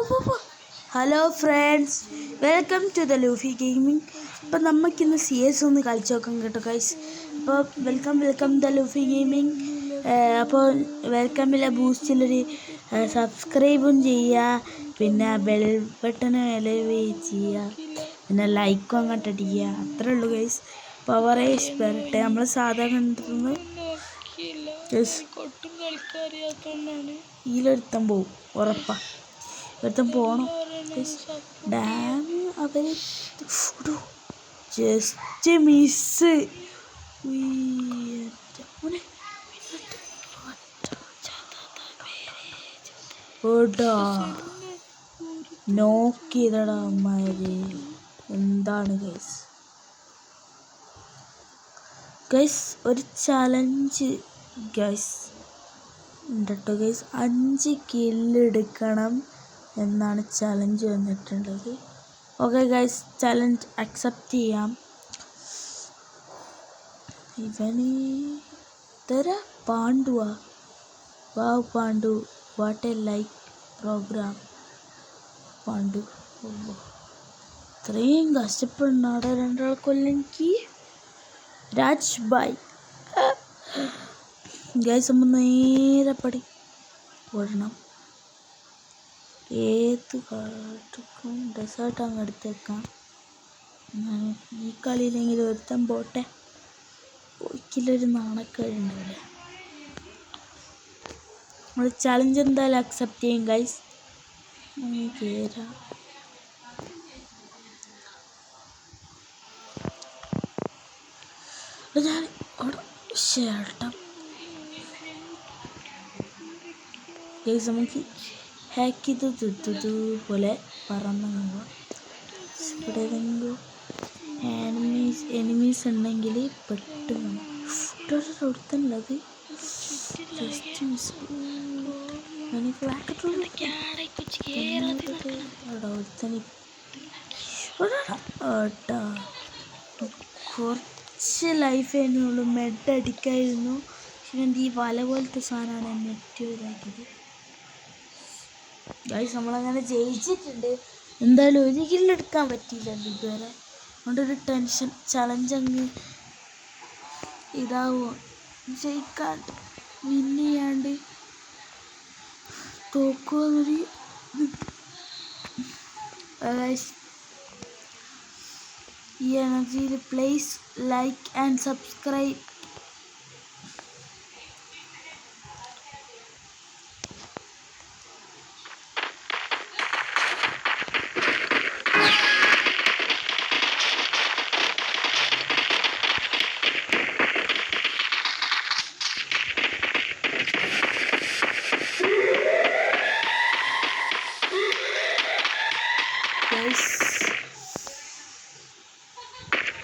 Hello friends, welcome to the Luffy gaming. അപ്പം നമുക്കിന്ന് CS ഒന്ന് കളിച്ച് നോക്കാം കേട്ടോ ഗൈസ്. അപ്പോൾ വെൽക്കം ദ ലൂഫി ഗെയിമിംഗ്. അപ്പോൾ വെൽക്കമില്ല ബൂസ്റ്റിലൊരു സബ്സ്ക്രൈബും ചെയ്യുക, പിന്നെ ബെൽ ബട്ടണ് ചെയ്യുക, പിന്നെ ലൈക്കും അങ്ങോട്ട് അടിക്കുക. അത്രേ ഉള്ളൂ ഗൈസ്. പവറേഷ് വരട്ടെ. നമ്മൾ സാധാരണ ഇതിലൊരുത്തം പോവും, ഉറപ്പാ ഒരുത്തം പോണം. ഡാം അവര് ജസ്റ്റ് മിസ്. നോക്കിയതടാ അമ്മാര്. എന്താണ് ഗൈസ് ഒരു ചലഞ്ച് ഗൈസ് ഉണ്ട് കേട്ടോ ഗൈസ്. 5 കില്ലെടുക്കണം എന്നാണ് ചലഞ്ച് വന്നിട്ടുള്ളത്. ഓക്കെ ഗൈസ്, ചലഞ്ച് അക്സെപ്റ്റ് ചെയ്യാം. ഇവന് പാണ്ഡുവാ. Wow Pandu, what a like program Pandu. ഇത്രയും കഷ്ടപ്പെടുന്നാടെ രണ്ടാൾ കൊല്ലെനിക്ക്. രാജ് ബായ് ഗൈസ്, നമ്മൾ നേരെ ഓടണം. ഏത് കാട്ടുക്കും ഡെസേർട്ട് അങ്ങ് എടുത്തേക്കാം. ഈ കളിയിലെങ്കിലും ഒരുത്തം പോട്ടെ. ഒരിക്കലൊരു നാണക്കേടുണ്ടാവില്ല. നമ്മൾ ചലഞ്ച് എന്തായാലും അക്സെപ്റ്റ് ചെയ്യും ഗൈസ്. ഞാൻ ചേട്ടം ഗൈസ്, നമുക്ക് ഹാക്ക് ചെയ്ത് പോലെ പറന്നു പോവാം. ഇവിടെ ഏതെങ്കിലും എനിമീസ് ഉണ്ടെങ്കിൽ പെട്ടെന്ന് ഒരുത്തനുള്ളത് ജസ്റ്റ് മിസ്. കുറച്ച് ലൈഫ് ആയിരുന്നുള്ളൂ, മെഡ് അടിക്കായിരുന്നു. പക്ഷെ ഈ വല പോലത്തെ സാധനമാണ് എന്നെ ഏറ്റവും ഇതാക്കിയത് ഗൈസ്. നമ്മളങ്ങനെ ജയിച്ചിട്ടുണ്ട്. എന്തായാലും ഒരു കില്ലെടുക്കാൻ പറ്റിയില്ലല്ലോ ഇതുവരെ. അതുകൊണ്ടൊരു ടെൻഷൻ. ചലഞ്ച് അങ്ങ് ഇതാവുമോ, ജയിക്കാൻ വിന്ന് ചെയ്യാണ്ട് തോക്കുമെന്നൊരു ഈ എനർജിയിൽ പ്ലീസ് ലൈക്ക് ആൻഡ് സബ്സ്ക്രൈബ്.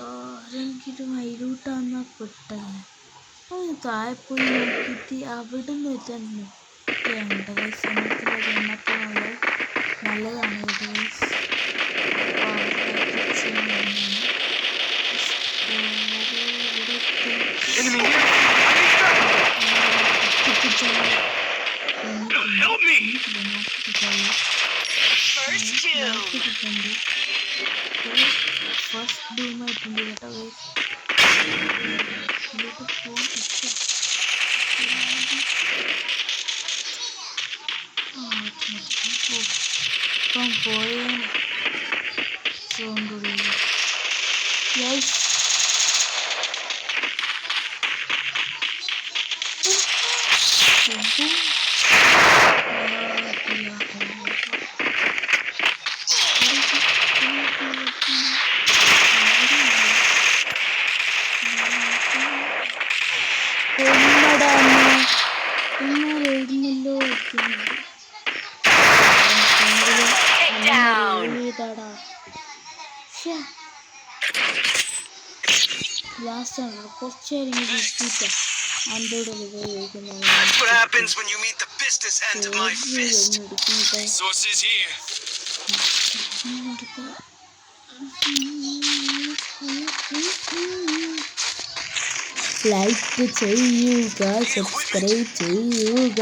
ആരെങ്കിലും അതിലൂട്ടാന്നാ പെട്ടെന്ന് താഴെ പോയി നോക്കിയിട്ട് അവിടെ നിന്ന് വെച്ചാൽ നല്ലതാണ് ഫസ്റ്റ് ഡൂമായിട്ടുണ്ട് കേട്ടോ. That's what happens when you meet the business end of my fist. Sources here. Like ചെയ്യുക, സബ്സ്ക്രൈബ് ചെയ്യുക.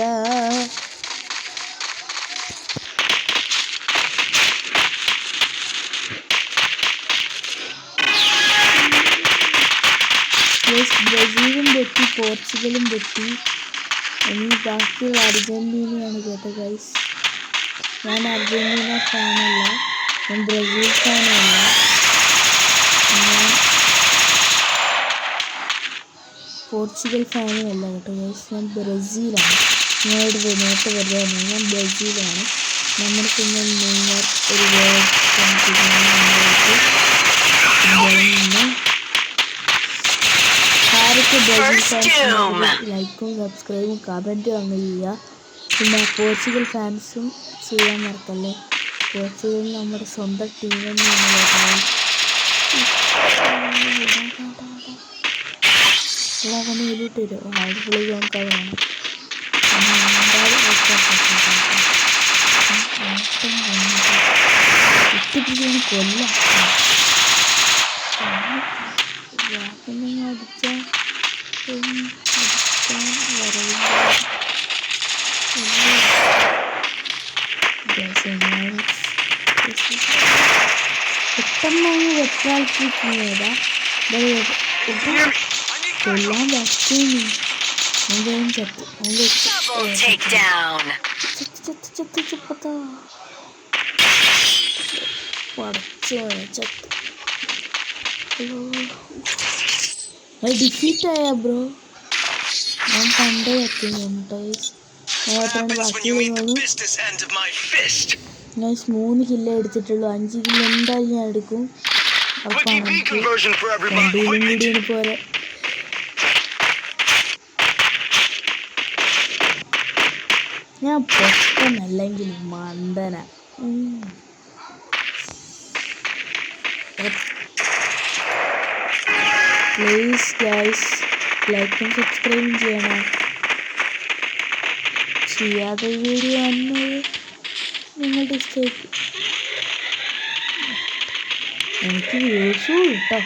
ബ്രസീലും പൊട്ടി, പോർച്ചുഗലും പൊട്ടി. ഇനി ബാക്കിയുള്ള അർജന്റീനയാണ് കേട്ടോ ഗൈസ്. ഞാൻ അർജന്റീന ഫാനല്ല, ഞാൻ ബ്രസീൽ ഫാനല്ല, ഞാൻ പോർച്ചുഗൽ ഫാനുമല്ല കേട്ടോ ഗൈസ്. ഞാൻ ബ്രസീലാണ്. നിങ്ങളോട് നേരത്തെ പറയുകയാണ്, ഞാൻ ബ്രസീലാണ്. നമ്മുടെ സ്വന്തം നെയ്മർ ഒരു വേൾഡ് ആരൊക്കെ ബ്രസീൽ ഫാൻസ് ലൈക്കും സബ്സ്ക്രൈബും കമൻറ്റും അങ്ങ് ചെയ്യുക. പിന്നെ പോർച്ചുഗൽ ഫാൻസും ചെയ്യാൻ മറക്കല്ലേ. പോർച്ചുഗൽ നമ്മുടെ സ്വന്തം ടീം തന്നെയാണ് കേട്ടോ. എല്ലാവരും എഴുതിയിട്ട് വരും. ആദ്യ പുള്ളി നോക്കാതാണ് ഇട്ടിപ്പിടിച്ച് കൊല്ലാം. അടിച്ചാൽ പെട്ടെന്ന് വെട്ടാൾക്ക് ചെയ്താ കൊല്ലാൻ പറ്റുന്നു. ചത്ത് ചപ്പത്താ പടച്ചോ ചത്ത്. ഡിഫീറ്റായ ബ്രോ. ഞാൻ പണ്ടേ എത്തുന്നു ഗൈസ്. ഗൈസ് 3 കിലോ എടുത്തിട്ടുള്ളൂ. 5 കിലോ എന്തായാലും ഞാൻ എടുക്കും. ഉറപ്പാണ്. 2 കിലോയും കൂടി പോരെ. ഞാൻ പൊട്ടനല്ലെങ്കിൽ മണ്ടന. പ്ലീസ് ഗൈസ് ലൈക്കും സബ്സ്ക്രൈബും ചെയ്യണം. ചെയ്യാതെ വീഡിയോ വന്നത് നിങ്ങളുടെ ഇഷ്ടമായിട്ട്. എനിക്ക് വ്യൂസും കേട്ടോ.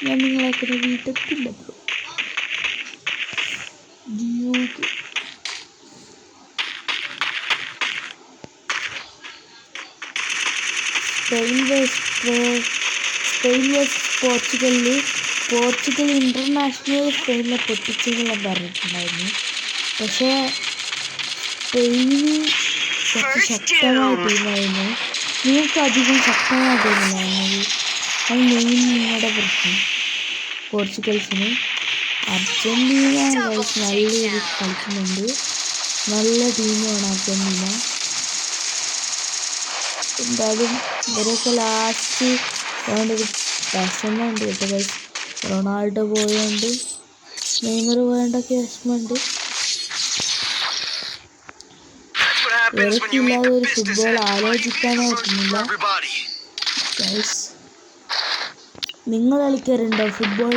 ഞാൻ നിങ്ങളൊക്കെ വീട്ടത്തില്ല bro. Spain versus Portugal international സ്പെയിനിനെ പൊട്ടിച്ചെന്നെല്ലാം പറഞ്ഞിട്ടുണ്ടായിരുന്നു. പക്ഷേ സ്പെയിന് കുറച്ച് ശക്തമായ ടീമായിരുന്നു. നിങ്ങൾക്ക് അധികം ശക്തമായ ടീമിലായിരുന്നത്. അത് മെയിൻ നിങ്ങളുടെ പ്രശ്നം. പോർച്ചുഗൽസിന് അർജന്റീന നല്ല രീതിയിൽ കളിക്കുന്നുണ്ട്. നല്ല ടീമാണ് അർജന്റീന. എന്തായാലും ഇവരൊക്കെ ലാസ്റ്റ് വേണ്ടൊരു വിഷമമുണ്ട് കേട്ടോ ഗൈസ്. റൊണാൾഡോ പോയോണ്ട്, നെയ്മർ പോയോണ്ടൊക്കെ വിഷമമുണ്ട്. ഇവരൊക്കെയില്ലാതെ ഒരു ഫുട്ബോൾ ആലോചിക്കാനേ പറ്റുന്നില്ല ഗൈസ്. നിങ്ങൾ കളിക്കാറുണ്ടോ ഫുട്ബോൾ?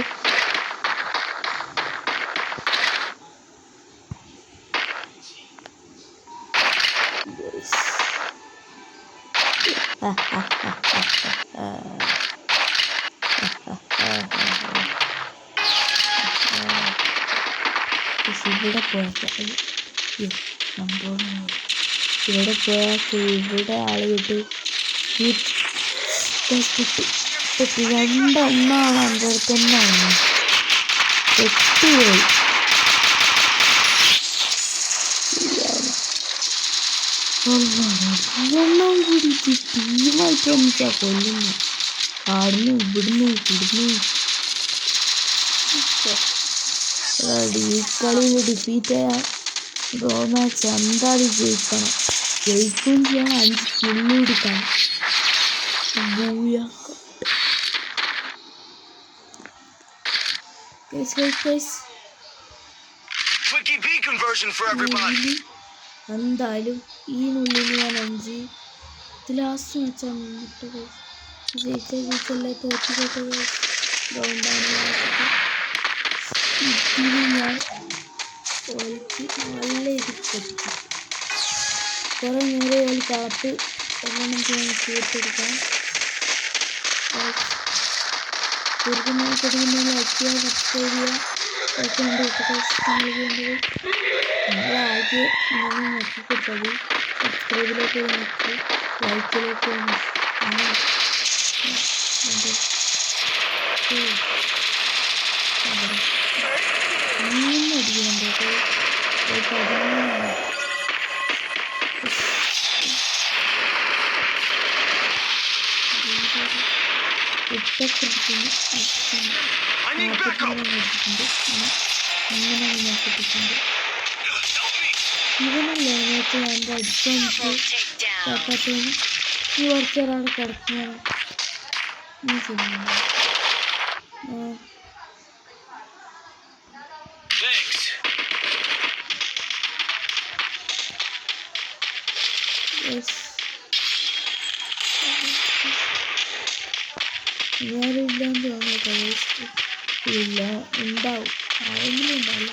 ഇവിടെ പോയാൽ ഇവിടെ ആള് കിട്ടി രണ്ടെണ്ണമാണ് എൻ്റെ അടുത്ത് തന്നെ വന്നു. എട്ടുപോയി. എണ്ണം കൂടി ടീമായിട്ട് വന്നിട്ടാ കൊല്ലുന്നു. ആടുന്നു ഇവിടുന്നു ഈ കളിയിൽ ഡിഫീറ്റായ ഡ്രോ മാച്ച് എന്തായാലും ജയിക്കണം. ജയിക്കുകയും ചെയ്യണം. 5 കില്ല് എടുക്കണം. എന്തായാലും ഈ നുള്ളിൽ ഞാൻ 5 ലാസ്റ്റ് വെച്ചാൽ ജയിച്ചല്ലേ തോറ്റിക്കോട്ടെ. ഇതിന് ഞാൻ നല്ല ഇത് പറ്റും. കുറേ നേരം കളപ്പ് എല്ലാം തീർത്തെടുക്കാം. തുടങ്ങുന്ന ലൈക്ക് ചെയ്യുക, സബ്സ്ക്രൈബ് ചെയ്യുക. ഒക്കെ ഉണ്ട് ചെയ്യേണ്ടത്. നമ്മളാദ്യം ഇങ്ങനെ നോക്കിക്കൊടുത്തത് സബ്സ്ക്രൈബിലേക്ക് നോക്കി ലൈക്കിലേക്ക് നോക്കി. മൂന്നടിക്കുന്നുണ്ട് കേട്ടോ. 13 ഇട്ടൊക്കെടുക്കുന്നു. I need backup. 43 അടിച്ചിട്ടുണ്ട്. അങ്ങനെ നോക്കിയിട്ടുണ്ട്. ഇവനല്ലേ നേരത്തെ എൻ്റെ അടിക്കാൻ കാക്കാത്തവന് ഈ കുറച്ചൊരാൾ കിടക്കുകയാണ്. നീ ചെയ്യുന്നുണ്ട്. Thanks. ഞാനില്ലാന്ന് തോന്നുന്നു. ഇല്ല, ഉണ്ടാവും. ആരെങ്കിലും ഉണ്ടാവില്ല.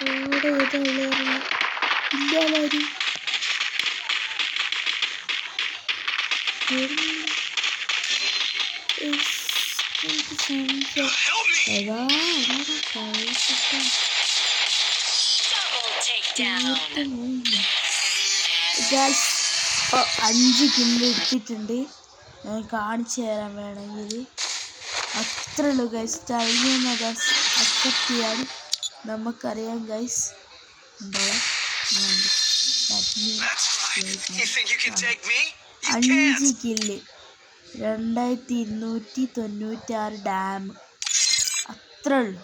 ഇവിടെ ഏതായാലും ഇല്ലാതാരും Help me. ഏതാ ഗൈസ് 5 കില്ല് എടുത്തിട്ടുണ്ട്. ഞാൻ കാണിച്ചു തരാൻ വേണമെങ്കിൽ. അത്രേ ഉള്ളൂ ഗൈസ്. ടൈമിന് ഗൈസ് അക്സെപ്റ്റ് ചെയ്യാൻ നമുക്കറിയാം guys. That's fine. You think you can take me? You 5 can't. Kill 2296 dam. അത്രേ ഉള്ളൂ.